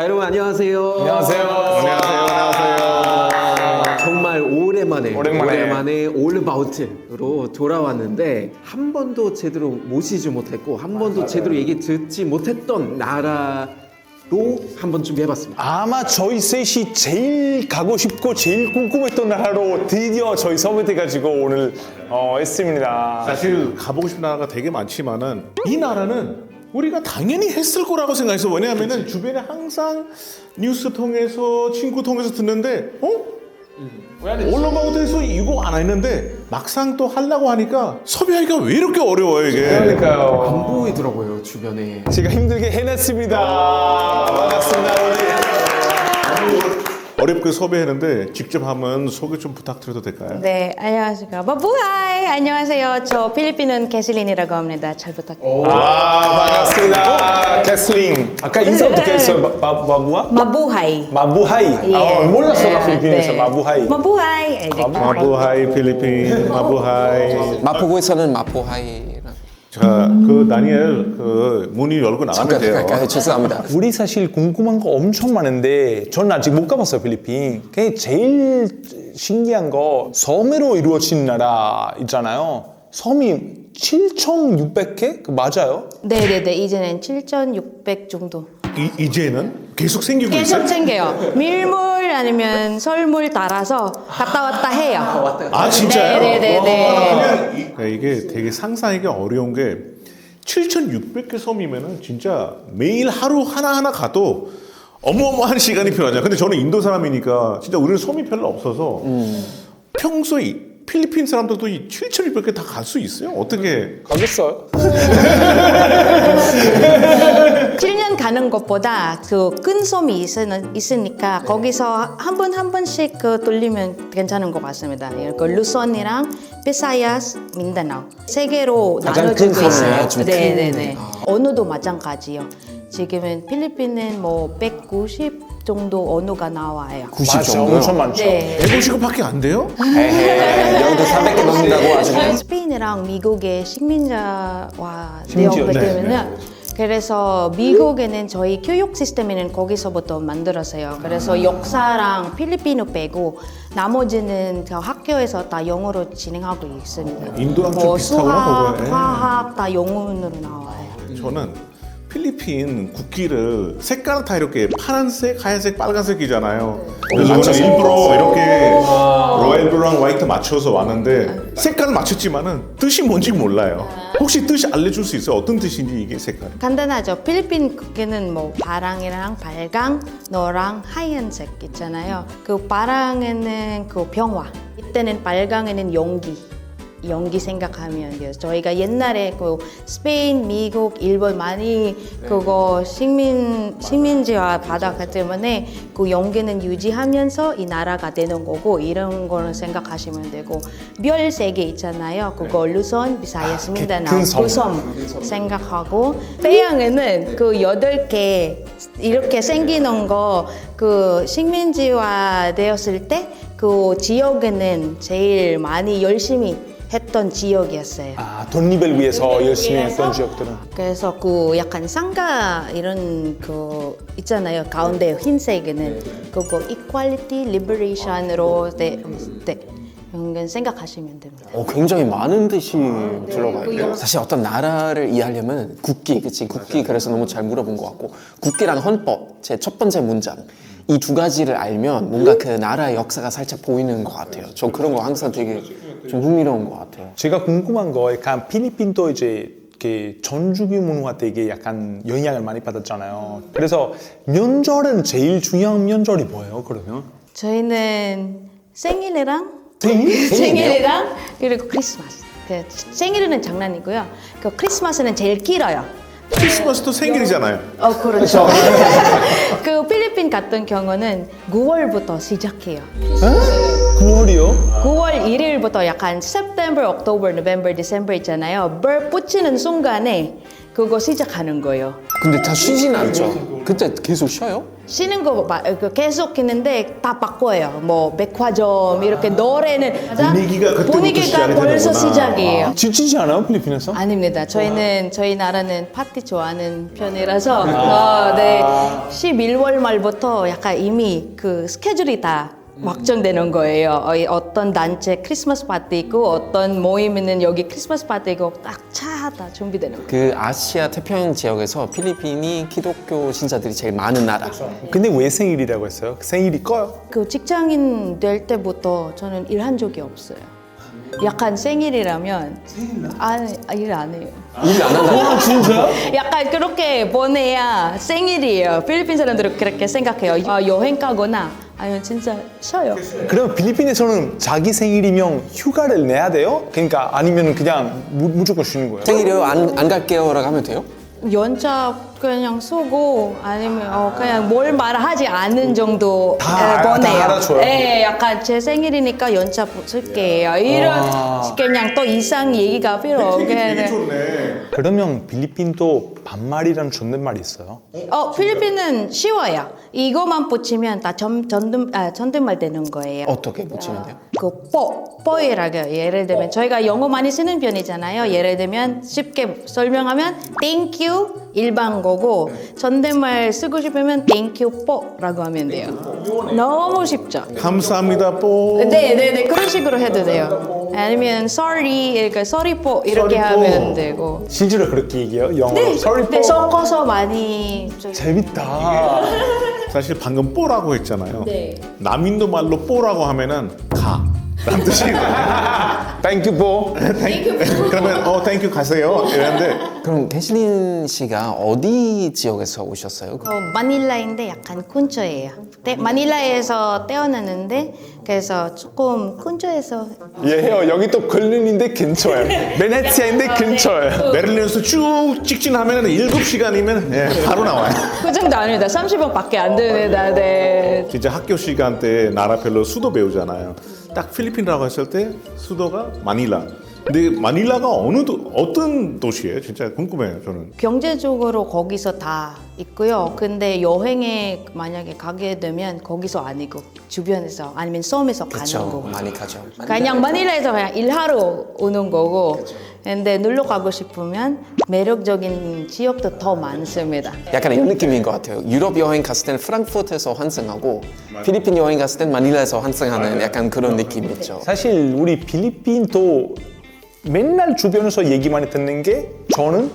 자, 여러분 안녕하세요. 안녕하세요. 정말 오랜만에 올바우트로 돌아왔는데 한 번도 제대로 모시지 못했고 한 번도 제대로 얘기 듣지 못했던 나라로 한번 준비해봤습니다. 아마 저희 셋이 제일 가고 싶고 제일 궁금했던 나라로 드디어 저희 섭외돼가지고 오늘 했습니다. 사실 가보고 싶은 나라가 되게 많지만은 이 나라는 우리가 당연히 했을 거라고 생각했어. 왜냐하면은 주변에 항상 뉴스 통해서 친구 통해서 듣는데 올라바우트에서 이거 안 했는데 막상 또 하려고 하니까 섭외하기가 왜 이렇게 어려워요 이게. 그러니까요. 안 보이더라고요 주변에. 제가 힘들게 해냈습니다. 반갑습니다. 어렵게 섭외했는데 직접 한번 소개 좀 부탁드려도 될까요? 네, 안녕하세요. 마부하이! 안녕하세요. 저 필리핀은 캐슬린이라고 합니다. 잘 부탁드립니다. 반갑습니다. 캐슬링. 아까 인사 어떻게 했어요? 마부하? 마부하이. 마부하이. 몰랐어 나 필리핀에서 마부하이. 마부하이. 마부하이 필리핀 마부하이. 마포구에서는 마포하이랑 자, 그 다니엘 그 문이 열고 나가면 돼요. 죄송합니다. 우리 사실 궁금한 거 엄청 많은데 저는 아직 못 가봤어요 필리핀. 그게 제일 신기한 거 섬으로 이루어진 나라 있잖아요. 섬이 7,600개? 맞아요? 네네네. 이제는 7,600 정도. 이제는 계속 생기고 있어요? 계속 생겨요. 밀물 아니면 설물 따라서 갔다 왔다 해요. 아 진짜요? 네네네네. 그러니까 이게 되게 상상하기 어려운 게 7,600개 섬이면은 진짜 매일 하루 하나하나 가도 어마어마한 시간이 필요하잖아요. 근데 저는 인도 사람이니까 진짜 우리는 섬이 별로 없어서 평소에 필리핀 사람들도 이 7,600개 다 갈 수 있어요? 어떻게? 가겠어요? 7년 가는 것보다 그 큰 섬이 있으니까 거기서 한 번씩 그 돌리면 괜찮은 것 같습니다. 그 루손이랑 비사야스, 민다나오 세 개로 가장 나눠지고 큰 섬이에요, 있어요. 좀 네네네. 언어도 마찬가지요. 지금은 필리핀은 뭐 190 정도 언어가 나와요. 90 맞아, 정도요? 엄청 많죠. 네. 150밖에 안 돼요? 여기도 400개 넘는다고 아주 스페인이랑 미국의 식민자와 심지어, 되었기 네, 때문에 그래서 미국에는 저희 교육 시스템에는 거기서부터 만들었어요. 그래서 역사랑 필리핀어 빼고 나머지는 저 학교에서 다 영어로 진행하고 있습니다. 인도랑 좀 비슷하구나, 수학, 그거에. 화학 다 영어로 나와요. 저는 필리핀 국기를 색깔은 다 이렇게 파란색, 하얀색, 빨간색이잖아요. 그래서 저는 일부러 이렇게 로얄블루랑 화이트 맞춰서 왔는데 색깔을 맞췄지만은 뜻이 뭔지 몰라요. 혹시 뜻이 알려줄 수 있어요? 어떤 뜻인지 이게 색깔? 간단하죠. 필리핀 국기는 뭐 파랑이랑 빨강, 노랑, 하얀색 있잖아요. 그 파랑에는 그 평화, 이때는 빨강에는 용기 생각하면 돼요. 저희가 옛날에 그 스페인, 미국, 일본 많이 그거 식민지화 받았기 때문에 그 용기는 유지하면서 이 나라가 되는 거고 이런 거는 생각하시면 되고 별 세 개 있잖아요. 그거 루손, 비사야스, 민다나오 그 섬 생각하고 빼양에는 그 8개 이렇게 생기는 거 그 식민지화 되었을 때 그 지역에는 제일 많이 열심히 했던 지역이었어요. 독립을 위해서 열심히 했던 지역들은. 그래서 그 약간 상가 이런 그 있잖아요. 가운데 흰색에는 그거 equality, liberation으로 네. 이런 생각하시면 됩니다. 굉장히 많은 뜻이 들어가요. 사실 어떤 나라를 이해하려면 국기, 그치? 국기 그래서 너무 잘 물어본 것 같고 국기랑 헌법, 제 첫 번째 문장 이 두 가지를 알면 뭔가 그 나라의 역사가 살짝 보이는 것 같아요. 저 그런 거 항상 되게 좀 흥미로운 것 같아요. 제가 궁금한 거 약간 필리핀도 이제 이렇게 전주기 문화 되게 약간 영향을 많이 받았잖아요. 그래서 명절은 제일 중요한 명절이 뭐예요? 그러면? 저희는 생일이랑 생일? 생일이랑 그리고 크리스마스. 그 생일은 장난이고요. 그 크리스마스는 제일 길어요. 크리스마스도 생일이잖아요. 그렇죠. 그 필리핀 같은 경우는 9월부터 시작해요. 9월이요? 9월 1일부터 약간 September, October, November, December 있잖아요. 불 붙이는 순간에 그거 시작하는 거예요. 근데 다 쉬진 않죠. 그때 계속 쉬어요? 쉬는 거 계속 했는데 다 바꿔요. 뭐 백화점 이렇게 노래는 분위기가 그때부터 분위기가 시작이 벌써 되는구나. 시작이에요. 지치지 않아요 필리핀에서? 아닙니다. 저희 나라는 파티 좋아하는 편이라서 네 11월 말부터 약간 이미 그 스케줄이 다 확정되는 거예요. 어떤 단체 크리스마스 파티 있고 어떤 모임에는 여기 크리스마스 파티 있고 딱 차 다 준비되는 거예요. 그 아시아 태평양 지역에서 필리핀이 기독교 신자들이 제일 많은 나라. 근데 왜 생일이라고 했어요? 생일이 커요? 그 직장인 될 때부터 저는 일한 적이 없어요. 약간 생일이라면 일 안 해요. 일 안 한다. 진짜? 약간 그렇게 보내야 생일이에요. 필리핀 사람들은 그렇게 생각해요. 여행 가거나 아니면 진짜 쉬어요. 그럼 필리핀에서는 자기 생일이면 휴가를 내야 돼요? 그러니까 아니면 그냥 무조건 쉬는 거예요? 생일이요? 안 갈게요라고 하면 돼요? 연차 그냥 쓰고 아니면 그냥 뭘 말하지 않은 정도 다 보내요. 알아줘요? 네, 약간 제 생일이니까 연차 쓸게요. 이런 그냥 또 이상 얘기가 필요 없게. 그러면 필리핀도 반말이랑 존댓말이 있어요? 필리핀은 쉬워요. 이거만 붙이면 다 존댓말 되는 거예요. 어떻게 붙이면 돼요? 뽀이라고 예를 들면 저희가 영어 많이 쓰는 편이잖아요. 예를 들면 쉽게 설명하면 thank you 일반 거고 존댓말 쓰고 싶으면 thank you 뽀라고 하면 돼요. 너무 쉽죠? 감사합니다 뽀. 네네네 그런 식으로 해도 돼요. 아니면 sorry 이렇게 sorry 뽀 이렇게 sorry 하면 뽀. 되고. 실제로 그렇게 얘기해요? 영어로? 네, Sorry, 네 po. 섞어서 많이 재밌다. 사실 방금 뽀라고 했잖아요. 네. 남인도 말로 뽀라고 하면은 가. 라는 뜻이거든요. Thank you, po. 그러면 땡큐 가세요. 이랬는데 그럼 대신린 씨가 어디 지역에서 오셨어요? 마닐라인데 약간 근처예요. 마닐라에서 태어났는데 그래서 조금 근처에서 예요. 여기 또 걸린인데 근처예요. 베네치아인데 근처예요. 메릴랜드에서 쭉 직진하면 7시간이면 바로 나와요. 그 정도 아닙니다. 30분밖에 안 됩니다. 네. 진짜 학교 시간 때 나라별로 수도 배우잖아요. 딱 필리핀이라고 했을 때 수도가 마닐라. 근데 마닐라가 어떤 도시예요? 진짜 궁금해요, 저는. 경제적으로 거기서 다 있고요. 근데 여행에 만약에 가게 되면 거기서 아니고 주변에서 아니면 섬에서 가는 그렇죠. 거고. 많이 가죠. 그냥 마닐라에서 그냥 일하러 오는 거고. 근데 놀러 가고 싶으면 매력적인 지역도 더 많습니다. 약간 이런 느낌인 것 같아요. 유럽 여행 갔을 때는 프랑크푸르트에서 환승하고 필리핀 여행 갔을 땐 마닐라에서 환승하는 약간 그런 느낌 있죠. 사실 우리 필리핀도 맨날 주변에서 얘기 많이 듣는 게 저는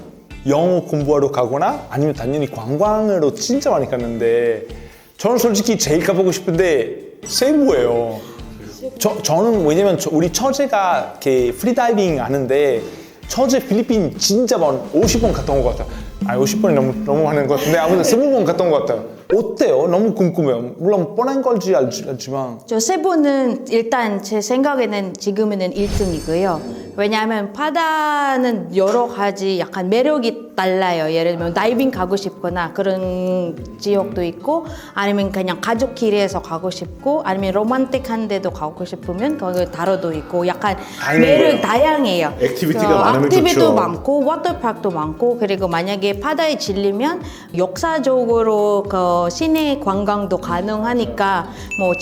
영어 공부하러 가거나 아니면 당연히 관광으로 진짜 많이 갔는데 저는 솔직히 제일 가보고 싶은데 세부예요. 저는 왜냐면 우리 처제가 이렇게 프리다이빙 하는데 처제 필리핀 진짜 50번 갔다 온 것 같아요. 50번이 너무 많은 것 같은데 아무튼 20번 갔다 온 것 같아요. 어때요? 너무 궁금해요. 물론 뻔한 걸지 알지만 저 세부는 일단 제 생각에는 지금은 1등이고요. 왜냐하면 바다는 여러 가지 약간 매력이 달라요. 예를 들면 다이빙 가고 싶거나 그런 지역도 있고 아니면 그냥 가족끼리해서 가고 싶고 아니면 로man틱한 데도 가고 싶으면 거기 다로도 있고 약간 매력 다양해요. 액티비티가 많으면 액티비티도 좋죠. 많고 워터파크도 많고 그리고 만약에 바다에 질리면 역사적으로 그 시내 관광도 가능하니까 뭐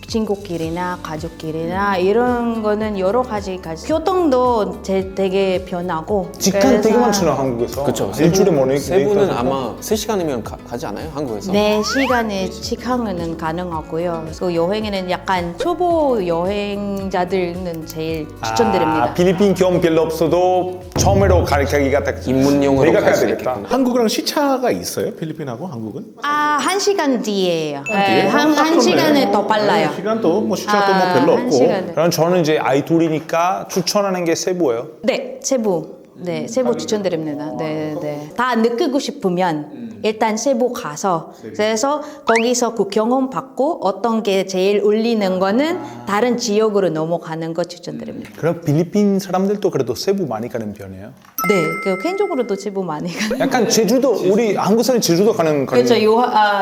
친구끼리나 가족끼리나 이런 거는 여러 가지 교통도 되게 변하고 직항 되게 많잖아 한국에서. 그렇죠. 일주일에 뭐 세부는 아마 3시간이면 가지 않아요? 한국에서? 4시간의 직항은 가능하고요. 그 여행에는 약간 초보 여행자들은 제일 추천드립니다. 필리핀 경험 별로 없어도 처음으로 가기가 딱 입문용으로 내가 갈 가야 수 되겠다. 있겠구나. 한국이랑 시차가 있어요? 필리핀하고 한국은? 1시간 뒤에요. 뒤에? 한 시간에 더 빨라요. 시간도 뭐 시차도 뭐 별로 한 없고. 시간에. 그럼 저는 이제 아이 둘이니까 추천하는 게 세부예요. 네, 세부. 네, 세부 추천드립니다. 네, 네. 다 느끼고 싶으면 일단 세부 가서 그래서 거기서 그 경험 받고 어떤 게 제일 울리는 거는 다른 지역으로 넘어가는 거 추천드립니다. 그럼 필리핀 사람들도 그래도 세부 많이 가는 편이에요? 네, 그 개인적으로도 세부 많이 가요. 약간 제주도 우리 한국 사람 제주도 가는 그렇죠.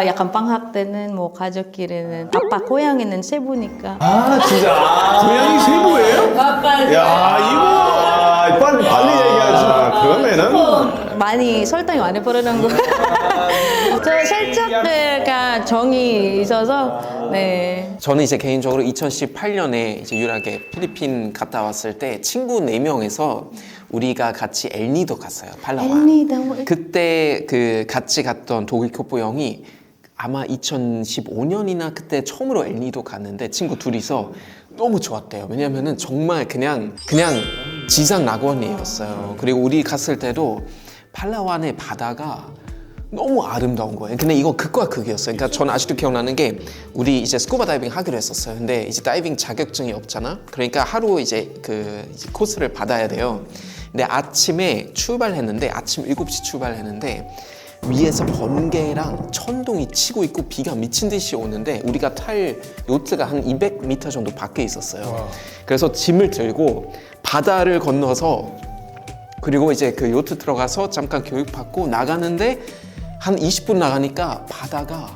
약간 방학 때는 뭐 가족끼리는 아빠 고향에는 세부니까. 아 진짜 고양이 세부예요? 아빠 야 이거 빨리 얘기해. 그러면은 많이 설탕이 많이 뿌리는 거. 저 살짝 약간 정이 있어서 네. 저는 이제 개인적으로 2018년에 이제 유일하게 필리핀 갔다 왔을 때 친구 4명에서 우리가 같이 엘니도 갔어요. 팔라완. 엘니도. 그때 그 같이 갔던 독일 교포 형이 아마 2015년이나 그때 처음으로 엘니도 갔는데 친구 둘이서 너무 좋았대요. 왜냐면은 정말 그냥 지상 낙원이었어요. 그리고 우리 갔을 때도 팔라완의 바다가 너무 아름다운 거예요. 근데 이거 극과 극이었어요. 그러니까 저는 아직도 기억나는 게 우리 이제 스쿠버 다이빙 하기로 했었어요. 근데 이제 다이빙 자격증이 없잖아. 그러니까 하루 이제 이제 코스를 받아야 돼요. 근데 아침에 출발했는데 아침 7시 출발했는데 위에서 번개랑 천둥이 치고 있고 비가 미친 듯이 오는데 우리가 탈 요트가 한 200m 정도 밖에 있었어요. 그래서 짐을 들고 바다를 건너서 그리고 이제 그 요트 들어가서 잠깐 교육받고 나가는데 한 20분 나가니까 바다가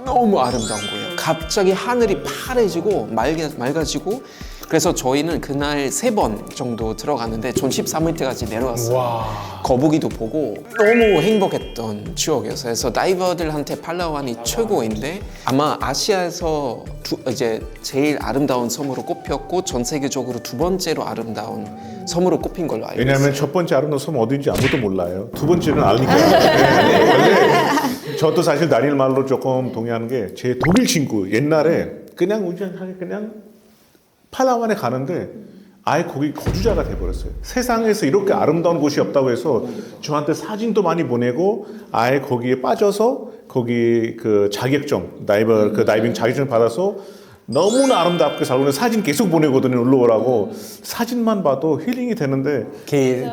너무 아름다운 거예요. 갑자기 하늘이 파래지고 맑아지고 그래서 저희는 그날 3번 정도 들어갔는데 전 13m까지 내려왔어요. 거북이도 보고 너무 행복했던 추억이었어요. 그래서 다이버들한테 팔라완이 최고인데 아마 아시아에서 이제 제일 아름다운 섬으로 꼽혔고 전 세계적으로 2번째로 아름다운 섬으로 꼽힌 걸로 알고 있어요. 왜냐하면 첫 번째 아름다운 섬 어딘지 아무도 몰라요. 두 번째는 아니까. 근데 저도 사실 다니엘 말로 조금 동의하는 게 제 독일 친구 옛날에 그냥 운전하게 그냥 팔라완에 가는데 아예 거기 거주자가 돼버렸어요. 세상에서 이렇게 아름다운 곳이 없다고 해서 저한테 사진도 많이 보내고 아예 거기에 빠져서 거기 그 자격증 다이빙 자격증 받아서 너무나 아름답게 살고 있는 사진 계속 보내거든요. 놀러 오라고. 사진만 봐도 힐링이 되는데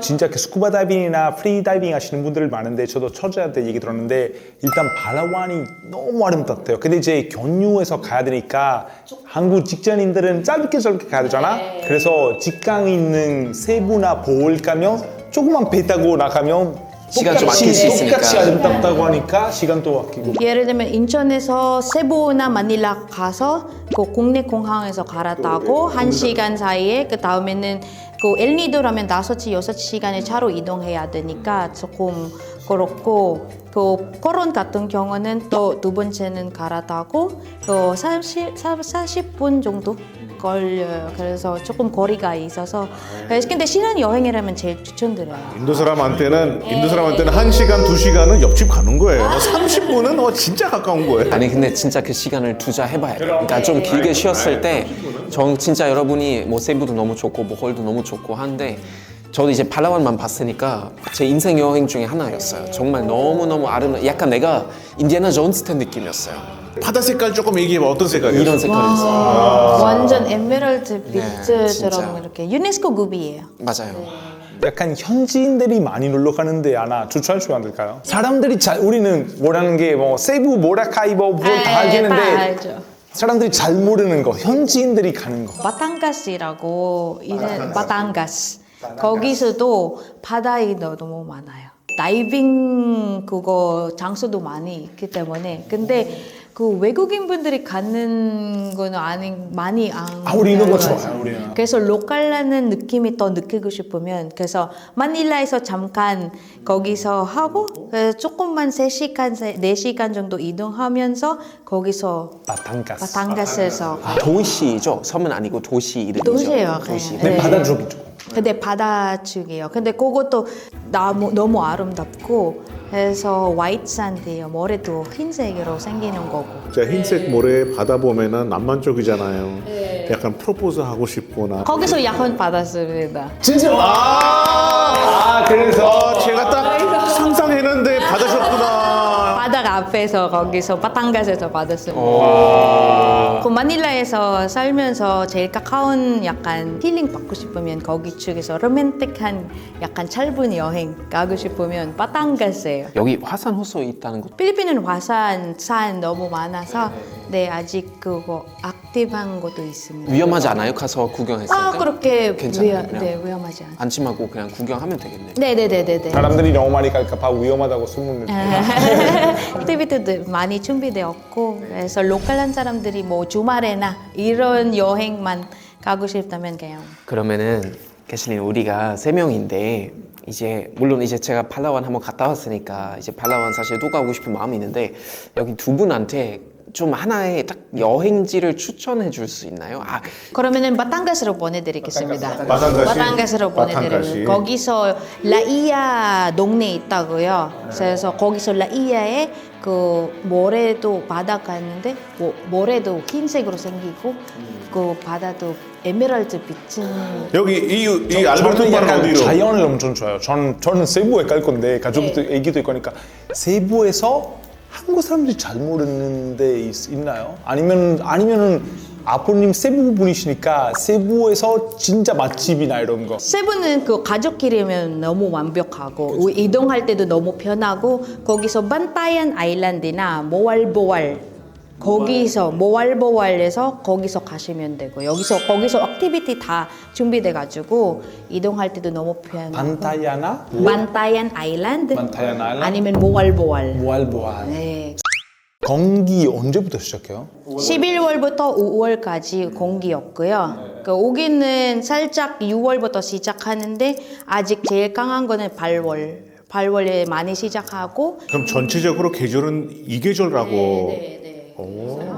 진짜 스쿠버 다이빙이나 프리 다이빙 하시는 분들 많은데 저도 처제한테 얘기 들었는데 일단 팔라완이 너무 아름답대요. 근데 이제 경유해서 가야 되니까 한국 직장인들은 짧게 가야 되잖아. 그래서 직강에 있는 세부나 보홀 가면 조그만 배 타고 나가면 시간 좀 아낄 수 있으니까. 똑같이 아름답다고 하니까 시간도 아끼고. 예를 들면 인천에서 세부나 마닐라 가서 그 국내 공항에서 갈아타고 1시간 사이에 그 다음에는 그 엘니도라면 5시, 6시간의 차로 이동해야 되니까 조금 그렇고 그 코론 같은 경우는 또 두 번째는 갈아타고 또 40분 정도 걸려요. 그래서 조금 거리가 있어서 근데 신혼여행이라면 제일 추천드려요. 인도 사람한테는 1시간, 2시간은 옆집 가는 거예요. 30분은 진짜 가까운 거예요. 아니 근데 진짜 그 시간을 투자해봐야 돼요. 그러니까 좀 길게 쉬었을 때 진짜 여러분이 뭐 세부도 너무 좋고 뭐 홀도 너무 좋고 한데 저도 이제 팔라완만 봤으니까 제 인생 여행 중에 하나였어요. 정말 너무너무 아름다워. 약간 내가 인디애나 존스 된 느낌이었어요. 바다 색깔 조금 얘기해봐. 어떤 색깔이에요? 이런 색깔이었어요. 완전 에메랄드 빛처럼 진짜. 이렇게 유네스코 급이에요. 맞아요. 약간 현지인들이 많이 놀러 가는데 하나 추천해 주면 안 될까요? 사람들이 우리는 뭐라는 게 뭐 세부, 모라카이보 뭐 다 알겠는데 다 알죠. 사람들이 잘 모르는 거, 현지인들이 가는 거. 바탕가스라고 이런 바탕가스. 거기서도 바다에 너무 많아요. 다이빙 그거 장소도 많이 있기 때문에 근데 그 외국인 분들이 가는 거는 많이 안 우리 이런 거 가요. 좋아요. 우리는. 그래서 로컬라는 느낌이 더 느끼고 싶으면 그래서 마닐라에서 잠깐 거기서 하고 조금만 3시간, 4시간 정도 이동하면서 거기서 바탕가스에서 도시죠? 섬은 아니고 도시 이름이죠. 도시예요. 도시. 그냥. 네. 바다 쪽이죠. 근데 바다 쪽이에요. 근데 그것도 너무 아름답고 그래서 화이트산드예요. 모래도 흰색으로 생기는 거고. 자, 흰색 모래 바다 보면은 남만 쪽이잖아요. 약간 프로포즈 하고 싶거나. 거기서 약혼 받았습니다. 진짜? 그래서 제가 딱 상상했는데 받으셨구나. 바다 앞에서 거기서 바탕가스에서 받았습니다. 그 마닐라에서 살면서 제일 가까운 약간 힐링 받고 싶으면 거기 쪽에서 로맨틱한 약간 짧은 여행 가고 싶으면 바탕가스예요. 여기 화산 호수 있다는 거. 필리핀은 화산, 산 너무 많아서 네 아직 그거 액티브한 것도 있습니다. 위험하지 않아요? 가서 구경했을 때? 그렇게 괜찮아요, 그냥? 네, 위험하지 않아요. 안심하고 그냥 구경하면 되겠네. 네네네네네. 사람들이 너무 많이 갈까봐 위험하다고 소문을. 액티비티도 많이 준비되었고 그래서 로컬한 사람들이 뭐 주말에나 이런 여행만 가고 싶다면 그냥 그러면은 캐슬린 우리가 3명인데 이제 물론 이제 제가 팔라완 한번 갔다 왔으니까 이제 팔라완 사실 또 가고 싶은 마음이 있는데 여기 두 분한테 좀 하나의 딱 여행지를 추천해 줄 수 있나요? 아, 그러면은 바탕가스로 보내드리겠습니다. 바탕가시? 바탕가스로 바탕가시. 보내드리면 거기서 라이아 동네 있다고요. 그래서 거기서 라이아에 그 모래도 바다 갔는데 모래도 흰색으로 생기고 그 바다도 에메랄드 빛은 여기 이 알베르토 저는 바는 약간 어디로? 자연을 엄청 좋아해요. 저는 세부에 갈 건데 가족도 애기도 있고 하니까 세부에서 한국 사람들이 잘 모르는 데 있나요? 아니면은 아버님 세부 분이시니까 세부에서 진짜 맛집이나 이런 거. 세부는 그 가족끼리면 너무 완벽하고 이동할 때도 너무 편하고 거기서 반타얀 아일랜드나 모알보알 거기서 모알보알에서 거기서 가시면 되고 거기서 액티비티 다 준비돼 가지고 이동할 때도 너무 편하고 반타야나 반타얀 아일랜드 반타얀 아일랜드? 아니면 모알보알 모알보알. 네. 건기 언제부터 시작해요? 11월부터 5월까지 공기였고요. 그 오기는 살짝 6월부터 시작하는데 아직 제일 강한 거는 8월에 많이 시작하고 그럼 전체적으로 계절은 이 계절라고. 네.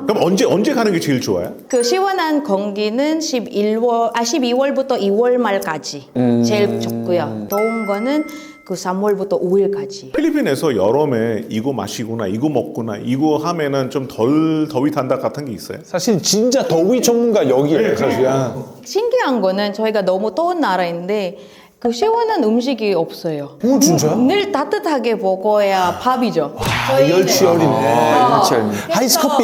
그럼 언제 가는 게 제일 좋아요? 그 시원한 공기는 12월부터 2월 말까지 제일 좋고요. 더운 거는 그 3월부터 5일까지. 필리핀에서 여름에 이거 마시구나, 이거 먹구나, 이거 하면은 좀 덜 더위 탄다 같은 게 있어요? 사실 진짜 더위 전문가 여기에요, 사실. 신기한 거는 저희가 너무 더운 나라인데 그 시원한 음식이 없어요. 오, 진짜요? 늘 따뜻하게 먹어야 밥이죠. 열치열이네. 그렇죠.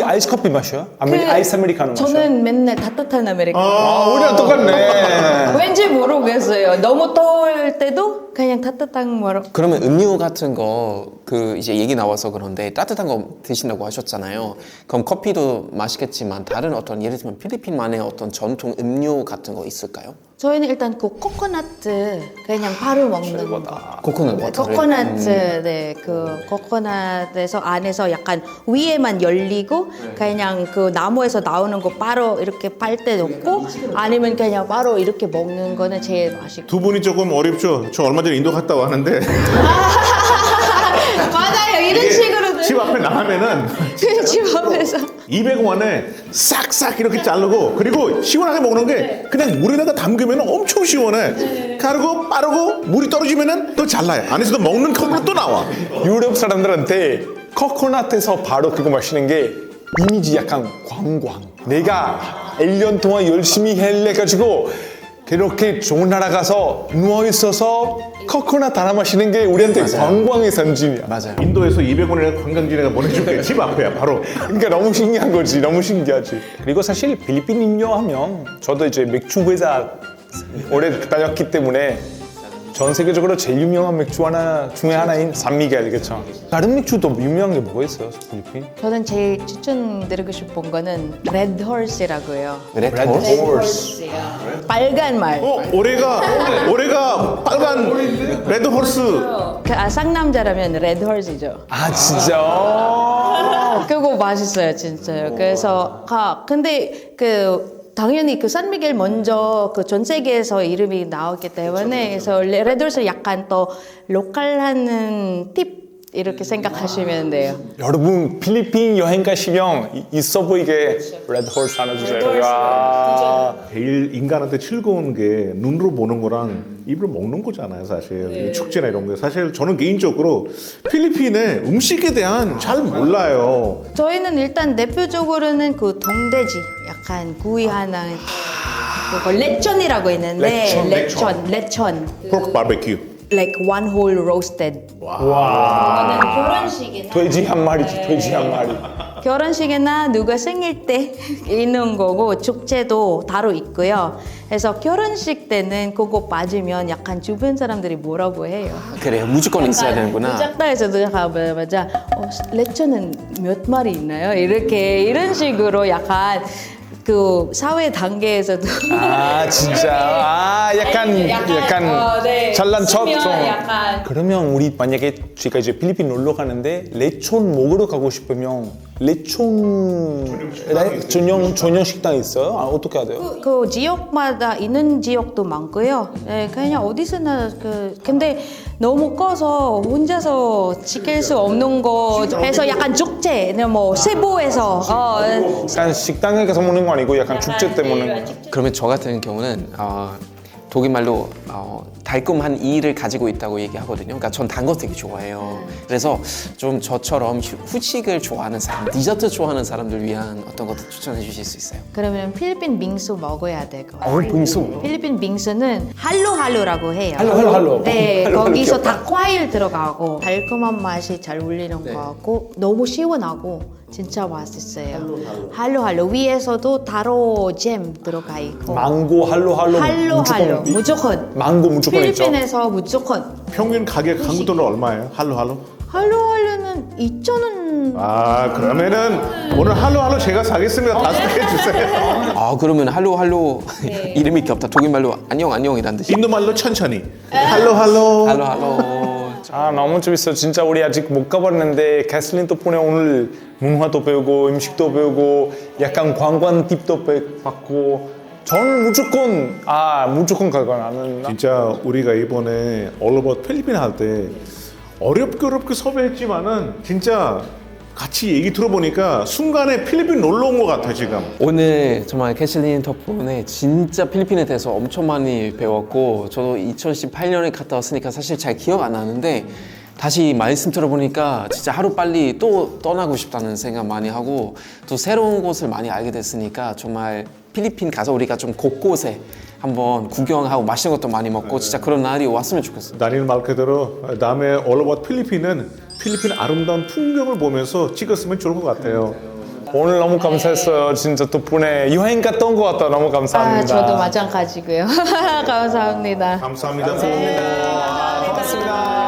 아이스 커피 마셔요? 아이스 아메리카노 마셔요? 저는 맨날 따뜻한 아메리카노. 우리랑 똑같네. 왠지 모르겠어요. 너무 더울 때도 그냥 따뜻한 거로. 그러면 음료 같은 거 그 이제 얘기 나와서 그런데 따뜻한 거 드신다고 하셨잖아요. 그럼 커피도 맛있겠지만 다른 어떤 예를 들면 필리핀만의 어떤 전통 음료 같은 거 있을까요? 저희는 일단 그 코코넛 그냥 바로 먹는 거. 코코넛 워터를. 코코넛 네, 그 코코넛에서 안에서 약간 위에만 열리고 그냥 그 나무에서 나오는 거 바로 이렇게 빨대 넣고 아니면 그냥 바로 이렇게 먹는 거는 제일 맛있고. 두 분이 조금 어렵죠? 저 얼마 전에 인도 갔다 왔는데 맞아요, 이런 식으로 집 앞에 나가면은 집 앞에서 200원에 싹싹 이렇게 자르고 그리고 시원하게 먹는 게 그냥 물에다가 담그면 엄청 시원해. 가르고 빠르고 물이 떨어지면은 또 잘라요. 안에서도 먹는 컵으로 또 나와. 유럽 사람들한테 코코넛에서 바로 그거 마시는 게 이미지 약간 관광. 내가 1년 동안 열심히 해가지고 그렇게 좋은 나라 가서 누워있어서 코코넛 달아 마시는 게 우리한테 관광의 상징이야. 맞아요. 인도에서 200원에 관광지내가 보내줄게. 집 앞에야 바로. 그러니까 너무 신기한 거지. 너무 신기하지. 그리고 사실 필리핀 음료 하면 저도 이제 맥주 회사 오래 다녔기 때문에 전 세계적으로 제일 유명한 맥주 중에 하나인 산미겔, 그렇죠? 다른 맥주도 유명한 게 뭐가 있어요, 필리핀? 저는 제일 추천드리고 싶은 거는 레드 홀스라고요. 레드 레드 호스? 홀스. 빨간 말. 올해가 빨간 레드 홀스. 그 상남자라면 레드 홀스죠. 아 진짜? 그거 맛있어요, 진짜요. 그래서 근데 당연히 그 산미겔 먼저 그 전 세계에서 이름이 나왔기 때문에 그래서 레드홀스 약간 더 로컬하는 팁 이렇게 생각하시면 돼요. 여러분 필리핀 여행 가시면 있어 보이게 레드 홀스 하나 주세요. 와. 제일 인간한테 즐거운 게 눈으로 보는 거랑 입으로 먹는 거잖아요, 사실. 이 축제나 이런 거. 사실 저는 개인적으로 필리핀의 음식에 대한 잘 몰라요. 저희는 일단 대표적으로는 그 동돼지 약간 구이 하나 그거 레천이라고 있는데 레천 포크 바베큐. like one whole roasted. 그거는 결혼식이나 돼지 한 마리지, 돼지 한 마리. 결혼식이나 누가 생일 때 있는 거고 축제도 따로 있고요. 그래서 결혼식 때는 그거 빠지면 약간 주변 사람들이 뭐라고 해요. 그래요. 무조건 있어야 되는구나. 짝다에서도 가보자마자 레천은 몇 마리 있나요? 이런 식으로 약간 그 사회 단계에서도 아 진짜. 아 약간 네. 잘난 척 좀. 약간 그러면 우리 만약에 저희가 이제 필리핀 놀러 가는데 레촌 먹으러 가고 싶으면 레촌 전용 식당 있어요? 아, 어떻게 해야 돼요? 그 지역마다 있는 지역도 많고요. 네, 그냥 어디서나 근데 너무 커서 혼자서 지킬 수 없는 거 해서 약간 축제, 뭐 세부에서 약간 식당에 가서 먹는 거 아니고 약간 축제 때 먹는 거. 그러면 저 같은 경우는 독일말로 달콤한 이를 가지고 있다고 얘기하거든요. 그러니까 전 단 거 되게 좋아해요. 그래서 좀 저처럼 후식을 좋아하는 사람, 디저트 좋아하는 사람들 위한 어떤 것도 추천해 주실 수 있어요? 그러면 필리핀 빙수 먹어야 될 것 같아요. 빙수. 필리핀 빙수는 할로할로라고 해요. 할로. 네, 거기서 닭과일 들어가고 달콤한 맛이 잘 울리는 거 같고 너무 시원하고 진짜 맛있어요. 할로할로 위에서도 타로 잼 들어가 있고 망고 할로할로 할로할로 무조건 망고 무조건 있죠. 필리핀에서 무조건 평균 가격 한국 돈은 얼마예요? 할로할로? 할로할로는 2,000원. 아 그러면은 오늘 할로할로 제가 사겠습니다. 5개 주세요. 그러면 할로 이름이 귀엽다. 독일말로 안녕이란 뜻이. 인도말로 천천히. 할로할로. 할로. 아 너무 재밌어요. 진짜 우리 아직 못 가봤는데 캐슬린 덕분에 오늘 문화도 배우고 음식도 배우고 약간 관광 팁도 받고 저는 무조건 갈 거야. 나는 진짜 우리가 이번에 All About 필리핀 할 때 어렵게 섭외했지만은 진짜 같이 얘기 들어보니까 순간에 필리핀 놀러 온 것 같아 지금. 오늘 정말 캐슬린 덕분에 진짜 필리핀에 대해서 엄청 많이 배웠고 저도 2018년에 갔다 왔으니까 사실 잘 기억 안 나는데 다시 말씀 들어보니까 진짜 하루빨리 또 떠나고 싶다는 생각 많이 하고 또 새로운 곳을 많이 알게 됐으니까 정말 필리핀 가서 우리가 좀 곳곳에 한번 구경하고 맛있는 것도 많이 먹고 진짜 그런 날이 왔으면 좋겠어요. 다니엘 말 그대로 다음에 All About 필리핀은 필리핀 아름다운 풍경을 보면서 찍었으면 좋을 것 같아요. 오늘 너무 감사했어요. 진짜 덕분에 여행 갔다 온 것 같다. 너무 감사합니다. 저도 마찬가지고요. 감사합니다. 감사합니다. 감사합니다.